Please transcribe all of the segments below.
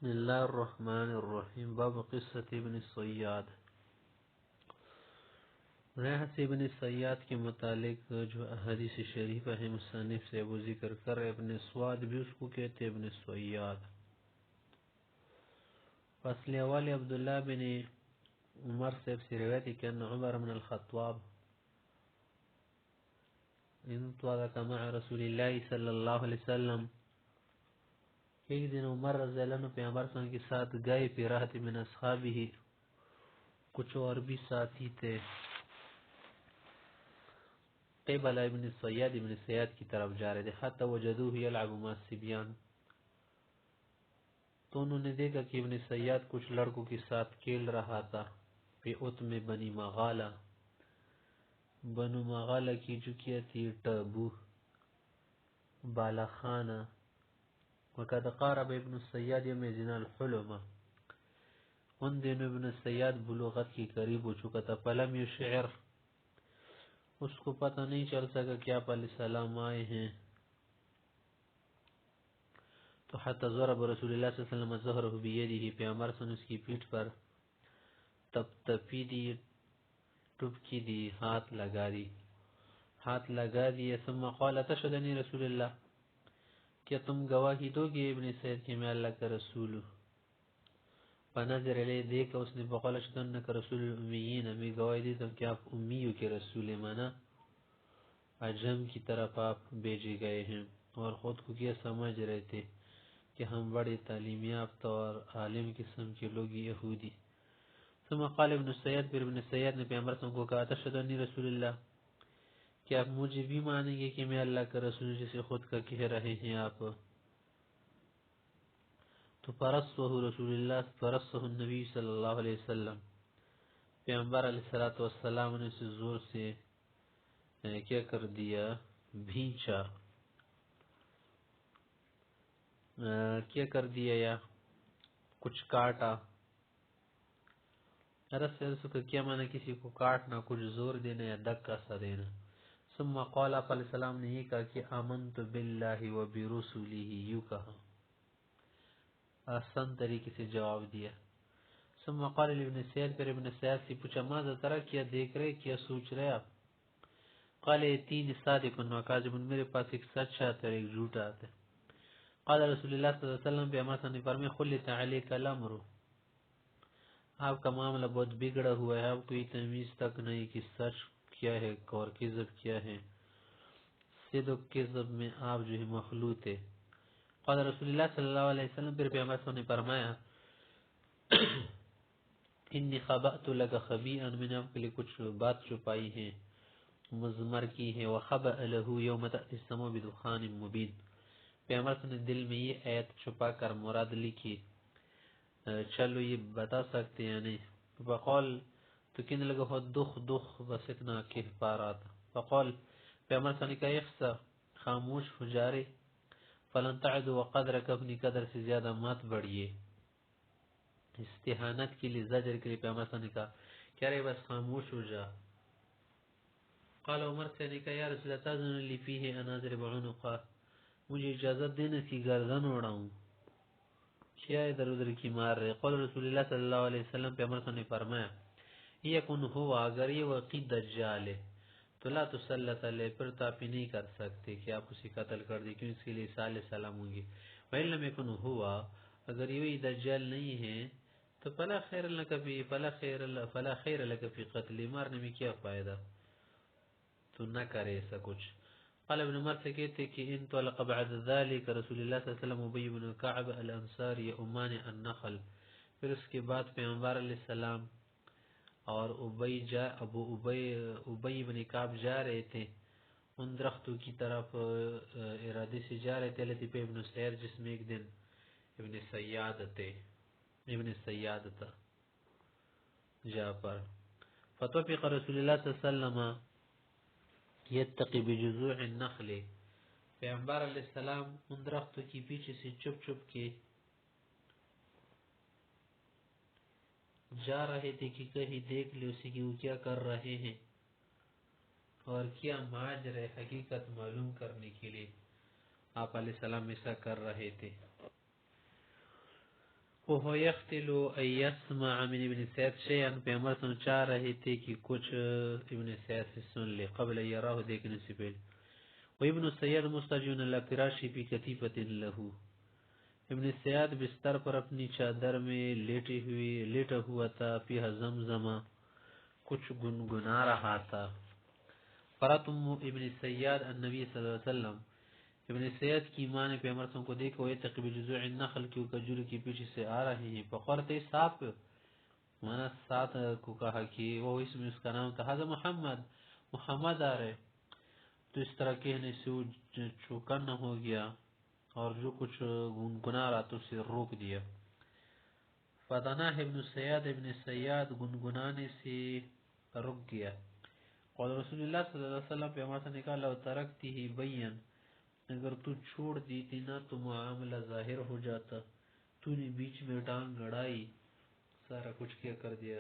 بسم اللہ الرحمن الرحیم باب قصة ابن الصیاد۔ رحمت ابن الصیاد کے متعلق جو احادیث شریفہ ہے مصنف سے وہ ذکر کر رہے۔ ابن الصیاد بھی اس کو کہتے ابن الصیاد۔ فصل اول عبداللہ بن عمر سے روایت ہے کہ ان عمر بن الخطاب انطلق مع رسول اللہ صلی اللہ علیہ وسلم، ایک دن عمر رضی اللہ عنہ پیغمبر صلی اللہ علیہ وسلم کے ساتھ گئے، پی راحت من اصحابہ، کچھ اور بھی ساتھی تھے، قبل ابن الصیاد کی طرف جا رہے تھے، حتی وجدوه یلعب مع الصبیان، تو انہوں نے دیکھا کہ ابن الصیاد کچھ لڑکوں کے ساتھ کھیل رہا تھا، فی اتم بنی مغالہ، بنو مغالہ کی جو کیا تھی ٹابو بالا خانہ، وقد قارب ابن الصیاد یوم زنا الحلم، ان دنوں ابن الصیاد بلوغت کی قریب ہو چکا تھا، فلم یشعر، اس کو پتہ نہیں چل سکا کہ آپ علیہ السلام آئے ہیں، تو حتی ضرب رسول اللہ صلی اللہ علیہ وسلم ظہرہ بیدہ، پیغمبر صلی اللہ علیہ وسلم اس کی پیٹھ پر تپی دی، ٹپکی دی، ہاتھ لگا دی، ثم قال تشهد انی رسول اللہ، کیا تم گواہی دو گے ابن سید کہ میں اللہ کا رسول ہوں؟ فنظر علیہ، دیکھا اس نے، فقال اشهد انک رسول الامیین، میں گواہی دیتا ہوں کہ آپ امیوں کے رسول ہیں، مانا عجم کی طرف آپ بھیجے گئے ہیں، اور خود کو کیا سمجھ رہے تھے کہ ہم بڑے تعلیم یافتہ اور عالم قسم کے لوگ یہودی۔ ثم قال ابن الصیاد، پھر ابن الصیاد نے پیغمبر صلی اللہ علیہ وسلم کو کہا تشهد انی رسول اللہ، کہ آپ مجھے بھی مانیں گے کہ میں اللہ کا رسول ہوں جسے خود کا کہہ رہے ہیں آپ؟ تو فرصہ رسول اللہ، فرصہ النبی صلی اللہ علیہ وسلم، پیغمبر علیہ السلام نے اسے زور سے کیا کر دیا، بھینچا، کیا کر دیا یا کچھ کاٹا، رس کا کیا معنی کسی کو کاٹنا، کچھ زور دینا یا دکا سا دینا۔ ثم قال، آپ علیہ السلام نے یہ کہا کہ آمنت باللہ و برسولہ، یوں کہا، آسان طریقے سے جواب دیا۔ ثم قال ابن سید، پھر ابن سید سے پوچھا ماذا ترى، کیا دیکھ رہے، کیا سوچ رہے آپ؟ قال یتین صادق و کاذب، میرے پاس ایک سچ آتا ہے ایک جھوٹا آتا ہے۔ قال رسول اللہ صلی اللہ علیہ وسلم، پیغمبر صلی اللہ علیہ وسلم نے فرمایا خلت علیک الامر، آپ کا معاملہ بہت بگڑا ہوا ہے، آپ کو یہ تمیز تک نہیں کہ سچ کیا ہے اور کذب کیا ہے، صدق کذب میں آپ جو ہے مخلوط ہے۔ قال رسول اللہ صلی اللہ علیہ وسلم، پھر پیغمبر صلی اللہ علیہ وسلم نے فرمایا انی خبأت لک خبیئا، میں نے آپ کے لیے کچھ بات چھپائی ہے، مضمر کی ہے، وخبأ له یوم تأتی السماء بدخان مبین، پیغمبر صلی اللہ علیہ وسلم نے دل میں یہ آیت چھپا کر مراد لکھی، چلو یہ بتا سکتے ہیں نہیں، فقال، تو کہنے لگا ہو دخ دخ، بس اتنا کہہ پا رہا تھا، فقال، پیغمبر صلی اللہ علیہ وسلم نے کہا اخسا، خاموش ہو جارے، فلن تعدوا قدرک، اپنی قدر سے زیادہ مت بڑھیے، استحانت کے لیے، زجر کے لیے پیغمبر صلی اللہ علیہ وسلم نے کہا کیا رہے بس خاموش ہو جا۔ قال عمر سے نے کہا یا رسول اللہ تاذن لی فیہ اناظر بعنقا، مجھے اجازت دینے کی گردن اڑاؤں، کیا ادھر ادھر کی مار رہے؟ قال رسول اللہ صلی اللہ علیہ وسلم، پیغمبر صلی اللہ علیہ وسلم نے فرمایا یکن ہوا، اگر یہ واقعی دجال ہے تو لا تسلط علیہ، پھر تو آپ ہی نہیں کر سکتے کہ آپ اسے قتل کر دیں، کیوں اس کے لیے صالح سلام ہوں گے، وَإِن لَمْ يَكُنْ ہوا، اگر یہ دجال نہیں ہے تو فلا خیر لک فی قتل، مارنے میں کیا فائدہ، تو نہ کرے ایسا کچھ۔ قال ابن عمر سے کہتے کہ انطلق بعد ذلك رسول اللہ صلی اللہ علیہ وسلم ابی بن کعب الانصاری امان النخل، پھر اس کے بعد پیغمبر علیہ السلام اور ابی بن کعب جا رہے تھے ان درختوں کی طرف، ارادے سے جا رہے تھے، التی پہ ابن سیر، جس میں ایک دن ابن سیاد تھا جا پر، فطفق رسول اللہ صلی اللہ علیہ وسلم یتقی بجذوع النخل، پیغمبر علیہ السلام ان درختوں کی پیچھے سے چپ چپ کے جا رہے تھے کہ کہیں دیکھ لے اسے کہ وہ کیا کر رہے ہیں اور کیا ماج رہے، حقیقت معلوم کرنے کے لیے آپ علیہ السلام ایسا کر رہے تھے۔ وہ یختل ان یسمع من ابن سعید شیئا پیغمبر صلی اللہ علیہ وسلم چاہ رہے تھے کہ کچھ ابن سعید سے سن لے قبل یراہ دیکھنے سے پہلے. وابن السیاد مستجون علی فراشی فی کتیفۃ لہو، ابن سیاد بستر پر اپنی چادر میں لیٹا ہوا تھا. فیہا زمزمہ، کچھ گنگنا رہا تھا. فراتم ابن سیاد النبی صلی اللہ علیہ وسلم، ابن سیاد کی ماں نے پیغمبر صلی اللہ علیہ وسلم کو دیکھا وہ تقریب جذوع النخل کی کجور کے پیچھے سے آ رہے ہیں. فقالت صاحب مانا ساتھ کو کہا کہ وہ اس میں اس کا نام تھا حضرت محمد آ رہے. تو اس طرح کہنے سے وہ چوکن ہو گیا اور جو کچھ گنگنا رہا تو اسے روک دیا. فدنا ابن سیاد گنگنانے سے رک گیا. قال رسول اللہ صلی اللہ علیہ وسلم پیغمبر سے نکالا لو ترکتی بین، اگر تو چھوڑ دیتی نا تو معاملہ ظاہر ہو جاتا. تو نے بیچ میں ٹانگ گڑائی، سارا کچھ کیا کر دیا،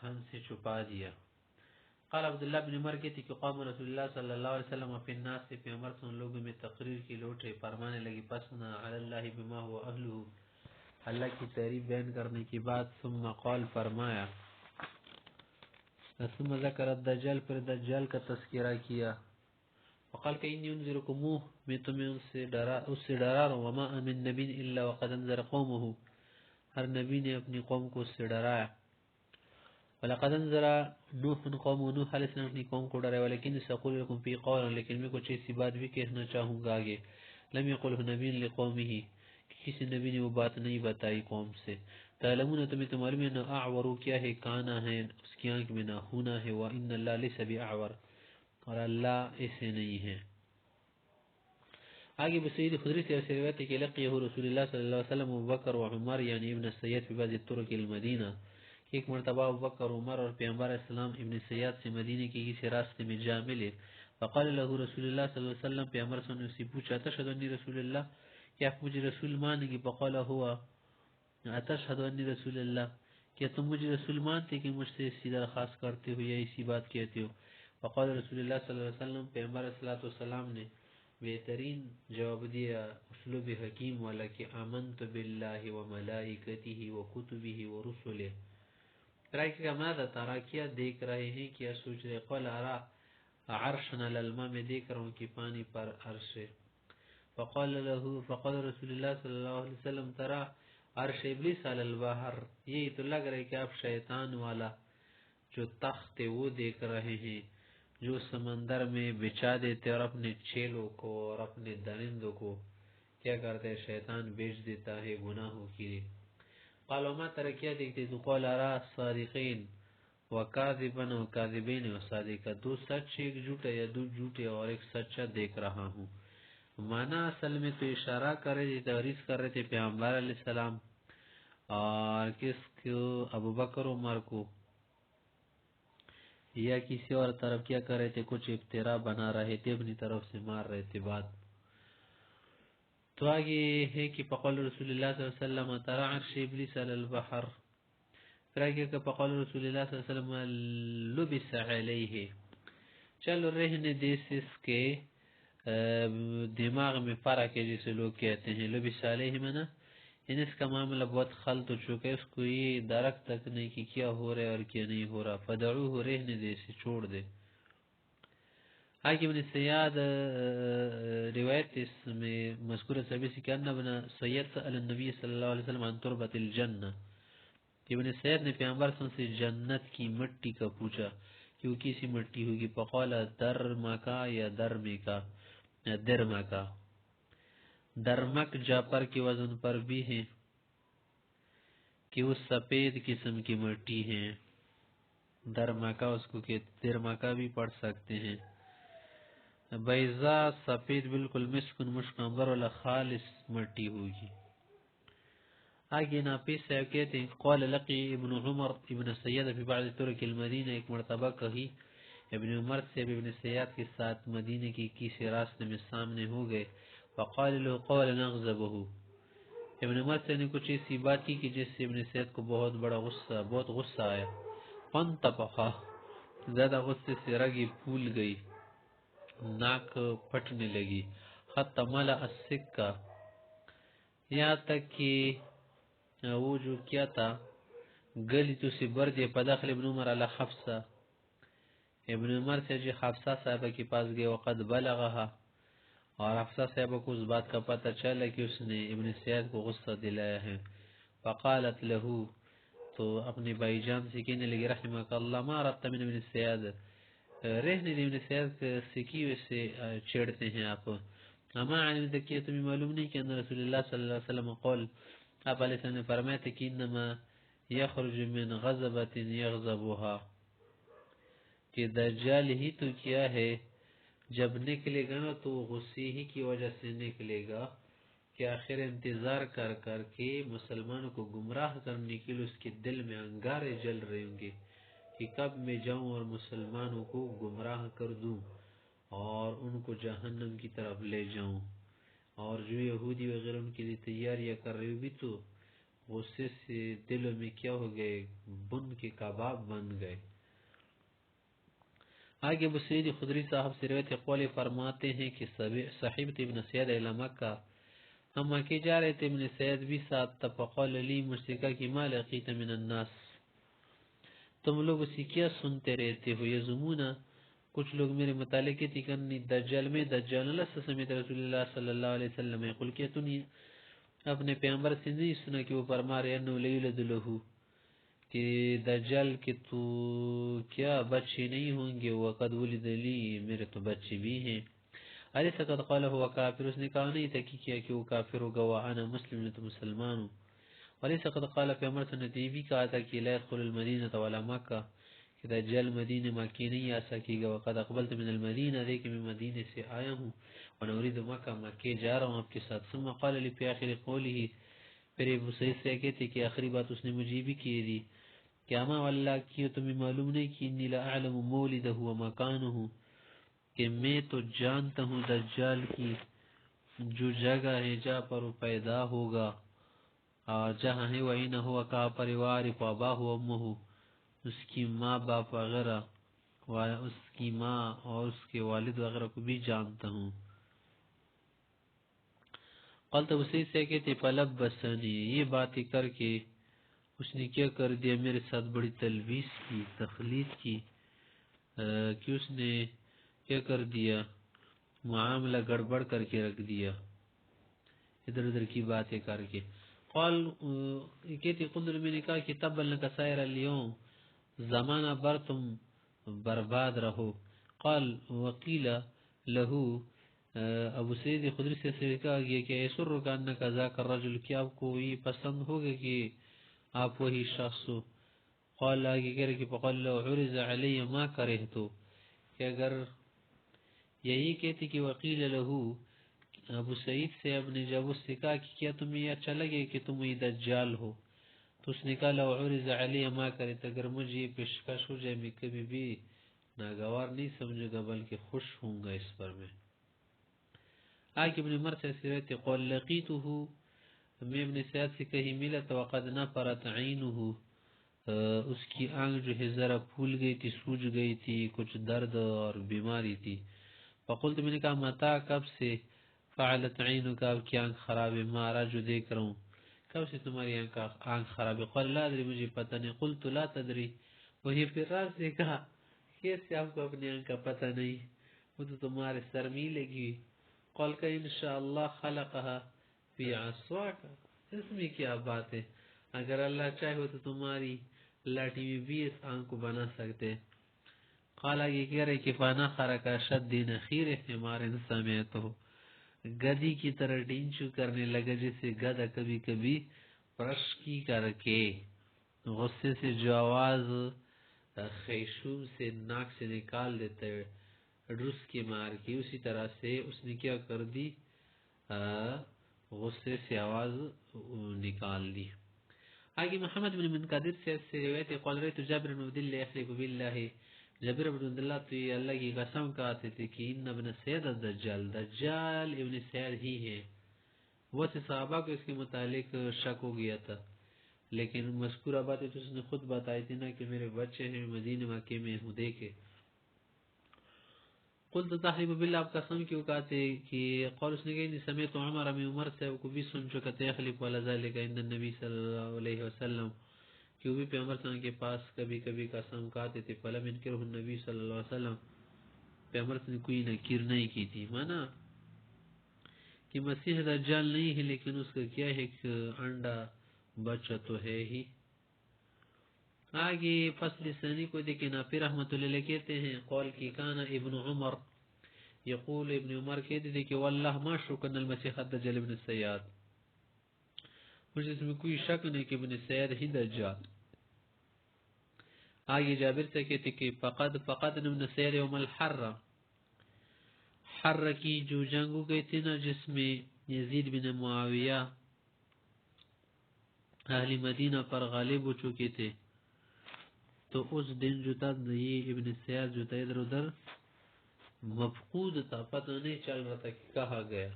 ہم سے چھپا دیا. قال عبداللہ بن عمر کہتی کہ قام رسول اللہ صلی اللہ علیہ وسلم فی الناس سے پیغمبر صلی لوگوں میں تقریر کی لوٹے فرمانے لگی پسنا علی اللہ بما هو اہلہ، اللہ کی تعریف بیان کرنے کی بعد ثم قال فرمایا ثم ذکر الدجال، پھر دجال کا تذکرہ کیا. وقال کہ انی انذرکموہ، میں تمہیں اس سے ڈرا رہا ہوں. وما من نبی الا وقد انذر قومہ، ہر نبی نے اپنی قوم کو اس سے ڈرایا. وَلَقَدْ انذر نوح قوم نوح علیہ السلام اپنی قوم کو ڈرایا. ولیکن سأقول لكم فی قولا، لیکن میں کچھ ایسی بات بھی کہنا چاہوں گا آگے. لم يقلہ نبی لقومہ، کسی نبی نے وہ بات نہیں بتائی قوم سے. تعلمون، تمہیں تو معلوم ہے نا اعور کیا ہے، کانا ہے اس کی آنکھ میں ناخونا ہے. وَإِنَّ اللَّهَ لَيْسَ بِأَعْوَرَ، اور اللہ ایسے نہیں ہے. آگے بسید خدری سے روایت ہے کہ لقیہ رسول اللہ صلی اللہ علیہ وسلم ابوبکر و عمر یعنی ابن سید فی بعض الطرق المدینہ، ایک مرتبہ ابوبکر عمر اور پیغمبر اسلام ابن سیاد سے مدینے کے کسی راستے میں جا ملے. فقال له رسول اللہ صلی اللہ علیہ وسلم، پیغمبر صلی اللہ علیہ وسلم نے اسے پوچھا تشہد انی رسول اللہ، کیا آپ مجھے رسول مانیں گے؟ فقال ہوا اتشہد انی رسول اللہ، کیا تم مجھے رسول مانتے کہ مجھ سے اسی درخواست کرتے ہو یا اسی بات کہتے ہو؟ فقال رسول اللہ صلی اللہ علیہ وسلم، پیغمبر صلی اللہ علیہ وسلم نے بہترین جواب دیا اسلوب حکیم والا کہ آمنت باللہ و ملائکتہ و کتبہ و رسلہ. رائے کا ماذا ترا، کیا دیکھ رہے ہیں، کیا سوچ رہے؟ قال ارا عرشنا للماء، میں دیکھ رہا ہوں کہ پانی پر عرش ہے. فقال رسول اللہ صلی اللہ علیہ وسلم ترا عرش ابلیس علی البحر، یہی تو لگ رہا ہے کہ آپ شیطان والا جو تخت ہے وہ دیکھ رہے ہیں جو سمندر میں بچھا دیتے اور اپنے چیلوں کو اور اپنے درندوں کو کیا کرتے ہیں، شیطان بیچ دیتا ہے گناہوں کے لیے. قال وما ترى، کیا دیکھتے تو؟ قال ارى صادقین و کاذبا و کاذبین و صادقا، دو سچ ایک جھوٹا یا دو جھوٹے اور ایک سچا دیکھ رہا ہوں. مانا اصل میں تو اشارہ کر رہے تھے، تعریف کر رہے تھے پیغمبر علیہ السلام اور کس کو، ابو بکر عمر کو، یا کسی اور طرف کیا کر رہے تھے، کچھ افتراء بنا رہے تھے، اپنی طرف سے مار رہے تھے بات. تو آگے ہے کہ فقال رسول اللہ صلی اللہ علیہ وسلم ترى عرش ابلیس علی البحر، پھر آگے کہ فقال رسول اللہ صلی اللہ علیہ وسلم لبس علیہ، چلو رہنے دے اس کے دماغ میں فرق ہے جسے لوگ کہتے ہیں. لبس علیہ منا یعنی اس کا معاملہ بہت خلط ہو چکا ہے، اس کو یہ درک تک نہیں کہ کیا ہو رہا ہے اور کیا نہیں ہو رہا. فدعوه، رہنے دے اسے، چھوڑ دے. حاکم ابن سیاد روایت اس میں مذکور صحابی سے کہ ان ابن سید سأل النبی صلی اللہ علیہ وسلم عن تربت الجنہ، کہ ابن سید نے پیغمبر صلی اللہ علیہ وسلم سے جنت کی مٹی کا پوچھا کہ وہ کیسی مٹی ہوگی. فقال درمکا یا درمکا یا درمکا، درمک جاپر کے وزن پر بھی ہے کہ وہ سفید قسم کی مٹی ہے. درمکا اس کو کہ درمکا بھی پڑھ سکتے ہیں. بیضا سفید بالکل مسکن مشکمبر والا خالص مٹی ہوگی. آگے ناپیس صاحب کہتے ہیں قال لقی ابن عمر ابن سید فی بعض طرق المدینہ، ایک مرتبہ کہی ابن عمر سے ابن سید کے ساتھ مدینہ کی کسی راستے میں سامنے ہو گئے. فقال له قولا اغضبه، ابن عمر سے نے کچھ ایسی بات کی کہ جس سے ابن سید کو بہت غصہ آیا. فانتفخ، زیادہ غصے سے رگی پھول گئی، ناک پھٹنے لگی. حتی ملأ السکہ، یہاں تک کہ وہ جو کیا تھا گلی تو سی بردے پداخل ابن عمر علی حفصہ، ابن عمر سے جو حفصہ صاحبہ کے پاس گئے وقت بلغہا، اور حفصہ صاحبہ کو اس بات کا پتہ چلا کہ اس نے ابن سیاد کو غصہ دلایا ہے، فقالت لہو، تو اپنے بھائی جان سے کہنے لگی رحمک اللہ ما رت من ابن سیاد، رہنے دی ابن سیاد سے کی ویسے چھیڑتے ہیں آپ، اما علم تکیہ تمہیں معلوم نہیں کہ ان رسول اللہ صلی اللہ علیہ وسلم قول، آپ علیہ السلام نے فرمایا تھا کہ انما یخرج من غضبت یغضبها، کہ دجال ہی تو کیا ہے جب نکلے گا نا تو غصے ہی کی وجہ سے نکلے گا، کہ آخر انتظار کر کر کے مسلمانوں کو گمراہ کرنے کے لیے اس کے دل میں انگارے جل رہے ہوں گے کہ کب میں جاؤں اور مسلمانوں کو گمراہ کر دوں اور ان کو جہنم کی طرف لے جاؤں، اور جو یہودی وغیرہ ان کے لیے تیاریاں کر رہے بھی تو غصے سے دلوں میں کیا ہو گئے، بن کے کباب بن گئے۔ آگے ابو سعید خدری صاحب سے روایت قول فرماتے ہیں کہ صاحب ابن سید الی مکہ، ہم مکہ جا رہے تھے، ابن سید بھی ساتھ تھا، فقال لی، مجھ سے کہا کہ ما لقیت من الناس، تم لوگ اسی کیا سنتے رہتے ہو، یزمون، کچھ لوگ میرے متعلق تھی کنی دجال میں دجال اللہ سمیت رسول اللہ صلی اللہ علیہ وسلم یقول، کہ تو نہیں اپنے پیغمبر سے نہیں سنا کہ وہ فرما رہے انہو لیلد لہو، کہ دجال کے تو کیا بچے نہیں ہوں گے، وقد ولد لی، میرے تو بچے بھی ہیں، علیہ قد قال ہوا کافر، اس نے کہا نہیں تھا کہ کیا کہ وہ کافر ہوگا، وانا مسلم، تو مسلمان ہوں، علیہ قد قال پیغمبر صلی اللہ علیہ وسلم نے بھی کہا تھا کہ لا يدخل المدینہ ولا مکہ، کہ دجال مدینہ مکی نہیں آ سکے گا، وقد اقبلت من المدینہ، دیکھ میں مدینہ سے آیا ہوں، ونورید مکہ، مکہ جا رہا ہوں آپ کے ساتھ، ثم قال لی فی آخر قوله، پھر ابو سعید سے کہتے کہ آخری بات اس نے مجھے بھی کی دی کہ اما واللہ کی تمہیں معلوم نہیں کہ انی لا اعلم مولدہ و مکانہ، کہ میں تو جانتا ہوں دجال کی جو جگہ ہے جہاں پر وہ پیدا ہوگا، اور جہاں ہے وہی نہ ہوا کہاں پر، وعارف اباہ و امہ، اس کی ماں باپ وغیرہ، اس کی ماں اور اس کے والد وغیرہ کو بھی جانتا ہوں۔ قلت اسی سے کہتے فلبسنی، یہ باتیں کر کے اس نے کیا کر دیا، میرے ساتھ بڑی تلبیس کی، تخلیص کی، کہ اس نے کیا کر دیا، معاملہ گڑبڑ کر کے رکھ دیا، ادھر ادھر کی باتیں کر کے۔ قال، کہتی قلت، میں نے کہا کہ تب لنک سائر اليوم، زمانہ بر تم برباد رہو۔ قال وقیل لہو، ابو سعید خدری سے کہا گیا کہ ایسر کا انکا ذاک الرجل، کیا آپ کو یہ پسند ہوگا کہ آپ وہی شخص ہو؟ قال آگے کہہ رہے کہ فقال لو عرض علی ما کرہتو، کہ اگر یہی کہتی کہ وقیل لہو، ابو سعید سے اب نے جب اس سے کہا کہ کیا تمہیں یہ اچھا لگے کہ تم یہ دجال ہو، تو اس نے کہا لو عرض علی ما کرہت، اگر مجھے یہ پیشکش ہو جائے میں کبھی بھی ناگوار نہیں سمجھوں گا بلکہ خوش ہوں گا اس پر میں۔ آگے ابن عمر سے روایت قول لقیتہ، میں ابن سعید سے کہیں ملا تو وقد نفرت عینہ، اس کی آنکھ جو ہے ذرا پھول گئی تھی، سوج گئی تھی، کچھ درد اور بیماری تھی۔ فقلت، میں نے کہا متا، کب سے، فعلت عینک، اب کی آنکھ خراب ہے، مارا جو دیکھ رہا ہوں، کب سے تمہاری آنکھ خراب ہے؟ قال لا ادری، مجھے پتہ نہیں۔ قلت لا تدری، وہی پھر راز سے کہا کیسے آپ کو اپنی آنکھ کا پتہ نہیں، وہ تو تمہارے سر میں لگی ہوئی۔ قال کہ انشاءاللہ خلقها فی عصواک، اس میں کیا بات ہے، اگر اللہ چاہے تو تمہاری لاٹھی میں بھی اس آنکھ کو بنا سکتے۔ قال آگے کہہ رہے کہ فانا خرکا شد نخیر حمار سمیتو، گدی کی طرح ڈینچو کرنے لگا، جیسے گدھا کبھی کبھی پرشکی کر کے غصے سے جو آواز خیشوم سے ناک سے نکال دیتا ہے ڈرس کے مار کی، اسی طرح سے اس نے کیا کر دی، غصے سے آواز نکال دی۔ آگے محمد بن منقدر سے روایت قال رأيت جابر بن عبد الله يحلف بالله، جابر بن عبد اللہ تو یہ اللہ کی قسم کہتے تھے کہ ان ابن سید الدجال، دجال ابن سید ہی ہے۔ وہ سے صحابہ کو اس کے متعلق شک ہو گیا تھا، لیکن مذکورہ باتیں تو اس نے خود بتائی تھی نا کہ میرے بچے ہیں مدینہ مکہ میں ہوں دیکھے۔ قلت تحریب باللہ، آپ قسم کیوں کہتے کہ قول اس نے کہی سمیت عمر امی عمر سے کو بھی سن چکا تھے خلیف والا ذالک عند النبی صلی اللہ علیہ وسلم، کہ وہ بھی پیغمبر صلی اللہ علیہ وسلم کے پاس کبھی کبھی قسم کہتے تھے، فلم انکرہ النبی صلی اللہ علیہ وسلم، پیغمبر نے کوئی نکیر نہیں کی تھی. مانا کہ مسیح دجال نہیں ہے لیکن اس کا کیا ہے کہ انڈا بچہ تو ہے ہی. آگے فصل ثانی کو دیکھیں، نافی رحمت اللہ علیہ کہتے ہیں قول کی کان ابن عمر یقول، ابن عمر کہتے تھے کہ واللہ ما شکن المسیح الدجال ابن السیاد، مجھے اس میں کوئی شک نہیں کہ ابن السیاد ہی دجال. آگے جابر سے کہتے کہ فقد ابن السیاد یوم الحر، حر کی جو جنگو گئی تھی نا جس میں یزید بن معاویہ اہل مدینہ پر غالب ہو چکے تھے، تو اس دن جو تھا یہ ابن سیاد جو تھا ادھر ادھر مفقود تھا، پتہ نہیں چل رہا تھا کہ کہا گیا.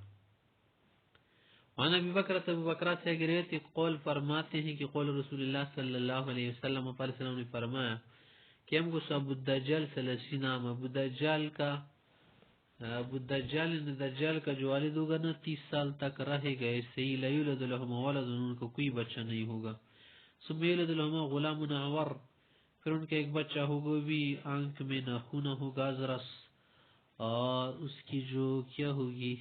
وعن ابی بکر سے روایت قول فرماتے ہیں کہ قول رسول اللہ صلی اللہ علیہ وسلم نے فرمایا کہ ہم کو ابو الدجال ثلاثین عام، ابو دجال کا جو والد ہوگا نا 30 سال تک رہے گا، اس سے لا یولد لهما ولد، ان کو کوئی بچہ نہیں ہوگا. ثم یولد لهما غلام عور، پھر ان کا ایک بچہ ہوگا بھی آنکھ میں ناخن ہوگا ازرس، اور اس کی جو کیا ہوگی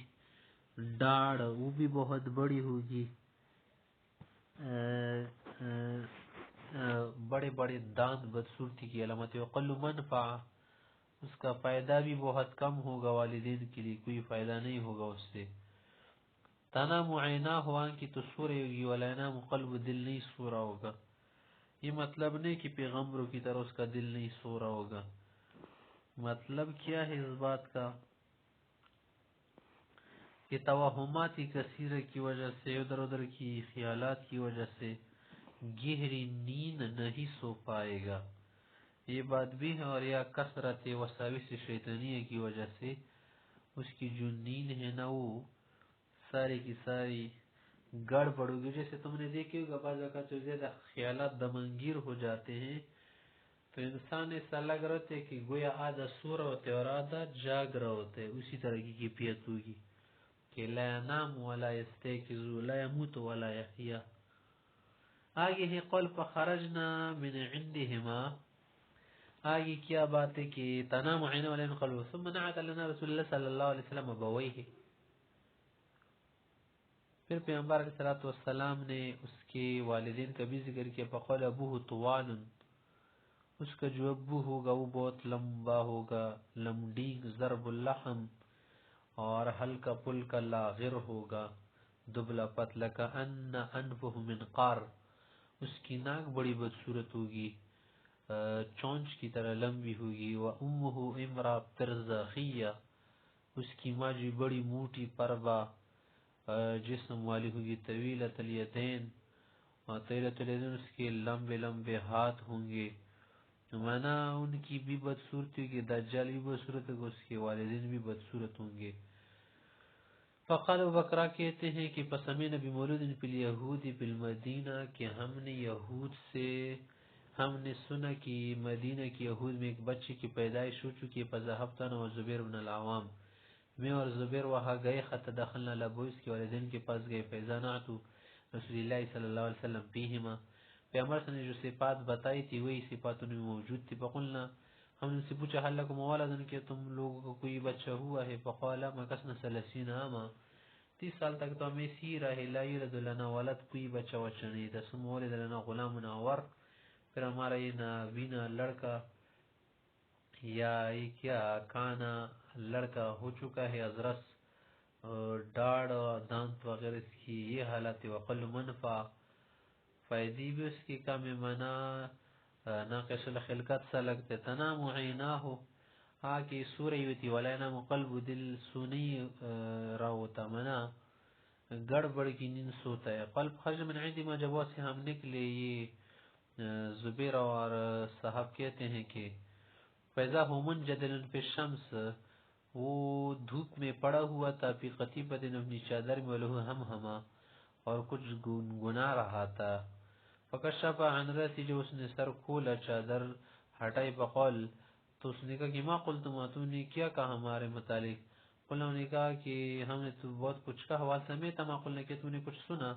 ڈاڑ وہ بھی بہت بڑی ہوگی، بڑے بڑے دانت بدصورتی کی علامت، وقل منفع، اس کا فائدہ بھی بہت کم ہوگا، والدین کے لیے کوئی فائدہ نہیں ہوگا اس سے. تنا معینہ ہوا کی تو سورہ ہوگی، ولینا قلب، دل نہیں سو رہا ہوگا. یہ مطلب نہیں کہ پیغمبروں کی طرح اس کا دل نہیں سو رہا ہوگا. مطلب کیا ہے اس بات کا کہ توہمات کثیرہ کی وجہ سے، ادھر ادھر کی خیالات کی وجہ سے گہری نیند نہیں سو پائے گا، یہ بات بھی ہے. اور یا کثرت وساوس شیطانیہ کی وجہ سے اس کی جو نیند ہے نا وہ ساری کی ساری گڑ پڑو گی. جیسے تم نے دیکھے ہوگا بعض اوقات جو زیادہ خیالات دمنگیر ہو جاتے ہیں تو انسان ایسا لگ رہا ہے کہ گویا آدھا سو رہا ہوتا ہے اور آدھا جاگ رہا ہوتا ہے. اسی طرح کی کیفیت ہوگی کہ لا ینام ولا یستيقظ لا يموت ولا یحیا. آگے ہے قول فخرجنا من عندهما، آگے کیا بات ہے کہ تنام عین ولا ينقلب ثم نعت لنا رسول اللہ صلی اللہ علیہ وسلم ابویہ. پھر پیغمبر علیہ الصلوۃ والسلام نے اس کے والدین کا بھی ذکر کیا. فقال ابوہ طوال، اس کا جو ابو ہوگا وہ بہت لمبا ہوگا، لمڈینگ ضرب اللحم، اور ہلکا پلکا لاغر ہوگا، دبلا پتلا، کا ان انفہ منقار، اس کی ناک بڑی بدصورت ہوگی، چونچ کی طرح لمبی ہوگی. و امہ امرا پرزاخیہ، اس کی ماں جو بڑی موٹی پربا جسم والی ہوگی، طویلۃ الیدین، اور طویلۃ الیدین اس کے لمبے لمبے ہاتھ ہوں گے. مانا ان کی بھی بدصورتی ہوگی، دجال بھی بدصورت ہوگا، اس کے والدین بھی بدصورت ہوں گے. فقال بکرا کہتے ہیں کہ پسمین نبی مولود فی الیہودی فی المدینہ، کہ ہم نے یہود سے ہم نے سنا کہ مدینہ کی یہود میں ایک بچے کی پیدائش ہو چکی ہے. فذهبت انا وزبیر بن العوام، میں اور زبیر وہاں گئے. حتی دخلنا لابو، اس کے والدین کے پاس گئے. فاذعنات رسول اللہ صلی اللہ علیہ وسلم فیہما، پیغمبر نے جو صفات بتائی تھی وہی صفات ان میں موجود تھی. فقلنا، ہم نے ان سے پوچھا حل لکم ولد، کہ تم لوگوں کو کوئی بچہ ہوا ہے؟ فقال مکثنا 30 عاما، 30 سال تک تو ہم ایسی ہی رہے. لا یولد لنا ولد، کوئی بچہ نہیں تھا. ثم ولد لنا غلام عور، پھر ہمارا یہ نابینا لڑکا یا یہ کیا کانا لڑکا ہو چکا ہے، ازرس، ڈاڑ اور دانت وغیرہ اس کی یہ حالت ہے. وقل منفع، فائدی بھی اس کی کم منا ناقص الخلقت سا لگتے. تنام عیناہ، کی سورہ ہوتی ولینا قلب، دل سونی راوتا منا گڑبڑ کی نیند سوتا ہے. قلب خرج من عندی ما، جب سے ہم نکلے، یہ زبیر اور صاحب کہتے ہیں کہ فیضا ہومن جدل فی الشمس، وہ دھوپ میں پڑا ہوا تھا، فی قطیبت، اپنی چادر میں، لہو ہم ہما، اور کچھ گنگنا رہا تھا. فکشف عن رأسی، جو اس نے سر کھولا، چادر ہٹائی. فقال تو اس نے کہا کہ ما قلتم، تو نے کیا کہا ہمارے متعلق؟ قلنا، نے کہا کہ ہم نے تو بہت کچھ کہا، واسمیت ما قلنا، کہ تو نے کچھ سنا؟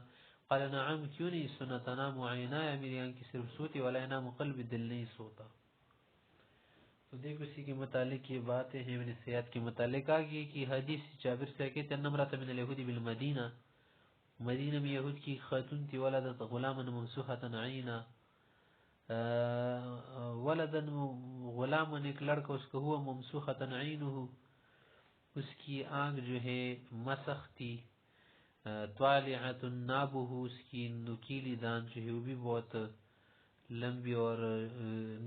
قال نعم، کیوں نہیں سنا، تنام عینایا، میری آنکھ صرف سوتی، ولا ینام قلبی، دل نہیں سوتا۔ تو دیکھ اسی کے متعلق یہ باتیں ہیں ابن سیاد کے متعلق آگئی کہ حدیث جابر سے کہتے ہیں نمرات من الیہودی بالمدینہ، مدینہ میں یہود کی خاتون تھی، ولدت غلاما ممسوحتا عینا، ولدن غلاما، ایک لڑکا اس کا ہوا، ممسوحتا عینہ، اس کی آنکھ جو ہے مسخ تھی، طالعت نابہ، اس کی نکیلی دان جو ہے وہ بھی بہت لمبی اور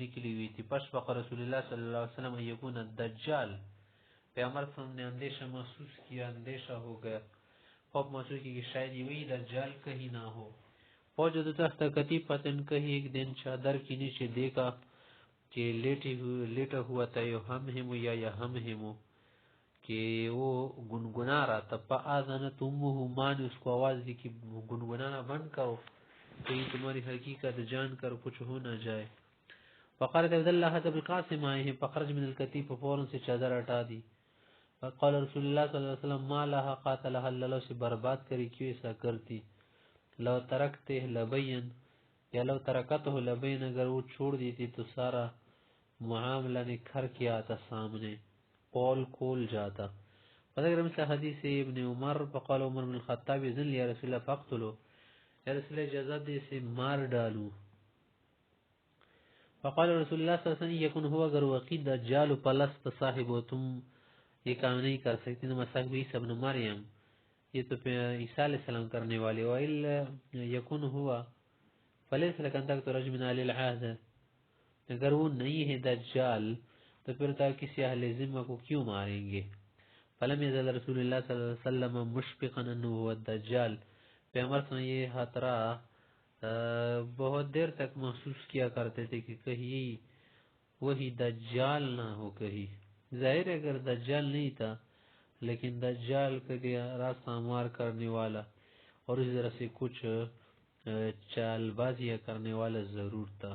نکلی ہوئی تھی۔ فاشفق رسول اللہ صلی اللہ علیہ وسلم ان یکون الدجال، پیغمبر صلی اللہ علیہ وسلم نے اندیشہ محسوس کیا، اندیشہ ہو گیا، خوف محسوس کیا کہ شاید یہ وہی دجال کہیں نہ ہو۔ فوجد تحت کتیفۃ، کہیں ایک دن چادر کے نیچے دیکھا کہ لیٹا ہوا تھا، یہمہم یا یہمہم، کہ وہ گنگنا رہا تھا۔ فآذنت امہ، ماں نے اس کو آواز دی کہ گنگنانا بند کرو، کہیں تمہاری حقیقت جان کر کچھ ہو نہ جائے۔ فقالت عبد اللہ حضب القاسم آئے ہیں، فخرج من الکتیف، فوراً سے چادر ہٹا دی۔ فقال رسول اللہ صلی اللہ علیہ وسلم ما لها قاتلها اللہ، سے برباد کری، کیوں ایسا کرتی؟ لو ترکتے لبین، یا لو ترکته لبین، اگر وہ چھوڑ دیتی تو سارا معاملہ نکھر کے آتا سامنے، پول کھول جاتا۔ فذکر مثل حدیث ابن عمر، فقال عمر بن الخطاب اذن یا رسول اللہ فاقتلو، یا رسول اللہ اجازت دے سے مار ڈالو۔ فقال رسول اللہ صلی اللہ علیہ وسلم یکن ہوا، اگر وقید دجال پلست صاحب، تم یہ کام نہیں کر سکتی، نما صاحب عیسی ابن مریم، یہ تو عیسیٰ علیہ السلام کرنے والے، وَإِلَّا یکن ہوا فلیس لکن تک تو رجم من اہل العہد، اگر وہ نہیں ہے دجال تو پھر تا کسی اہل ذمہ کو کیوں ماریں گے؟ فلم یزل رسول اللہ صلی اللہ علیہ وسلم مشفقا انه هو الدجال، پیغمبر صلی اللہ علیہ وسلم یہ خطرہ بہت دیر تک محسوس کیا کرتے تھے کہ کہیں وہی دجال نہ ہو۔ کہیں ظاہر ہے اگر دجال نہیں تھا، لیکن دجال کا راستہ مار کرنے والا اور اس طرح سے کچھ چال بازیاں کرنے والا ضرور تھا۔